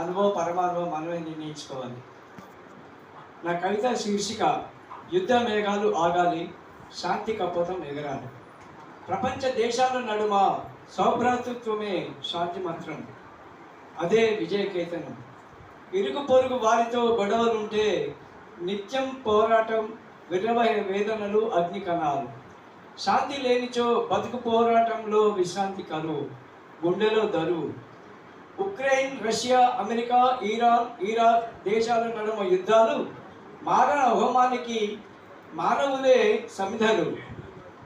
అనుభవం పరమానుభవం మనమే నిర్ణయించుకోవాలి. నా కవిత శీర్షిక యుద్ధ మేఘాలు ఆగాలి, శాంతి కపోతం ఎగరాలి. ప్రపంచ దేశాల నడుమ సౌభ్రాతృత్వమే శాంతి మంత్రం, అదే విజయకేతనం. ఇరుగు పొరుగు వారితో గొడవలుంటే నిత్యం పోరాటం, విరవహ వేదనలు, అగ్ని కణాలు. శాంతి లేనిచో బతుకు పోరాటంలో విశ్రాంతి కరువు, గుండెలో దరువు. Ukraine, Russia, America, Iran, Iraq దేశాల నడుమ యుద్ధాలు మారణ హోమానికి మానవులే సమిధలు.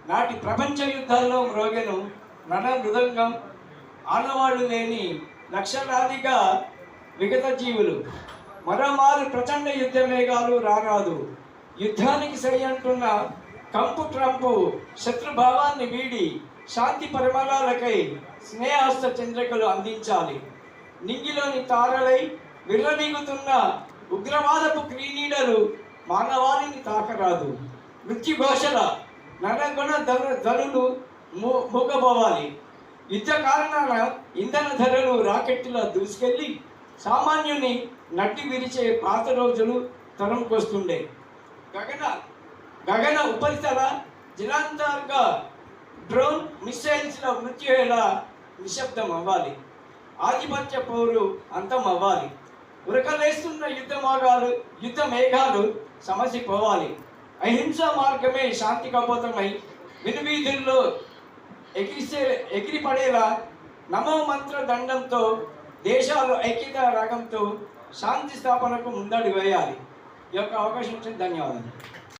నాటి ప్రపంచ యుద్ధాల్లో మ్రోగెను రణ మృదంగం, ఆనవాళ్లు లేని లక్షలాదిగా విగత జీవులు. మరోమారు ప్రచండ యుద్ధ మేఘాలు రారాదు. యుద్ధానికి సై అంటున్న కంపు ట్రంపు శత్రుభావాన్ని వీడి శాంతి పరిమళాలకై స్నేహాస్త చంద్రికలు అందించాలి. నింగిలోని తారలై విర్రవీగుతున్న ఉగ్రవాదపు క్రీనీడలు మానవాళిని తాకరాదు. మృత్యుఘోషల నరగుణ ధనులు మూగబోవాలి. యుద్ధ కారణాల ఇంధన ధరలు రాకెట్టులా దూసుకెళ్ళి సామాన్యుని నట్టి విరిచే పాత రోజులు తరంకొస్తుండే. గగన ఉపరితల జలాంతర్గ డ్రోన్ మిసైల్స్ల మృత్యువేళ నిశ్శబ్దం అవ్వాలి. ఆధిపత్య పోరు అంతం అవ్వాలి. ఉరకలేస్తున్న యుద్ధ మేఘాలు సమసిపోవాలి. అహింస మార్గమే శాంతి కపోతమై వినువీధుల్లో ఎగిరిపడేలా నమో మంత్ర దండంతో దేశాలు ఐక్యత రాగంతో శాంతి స్థాపనకు ముందడుగు వేయాలి. ఈ యొక్క అవకాశం ఇచ్చిన ధన్యవాదాలు.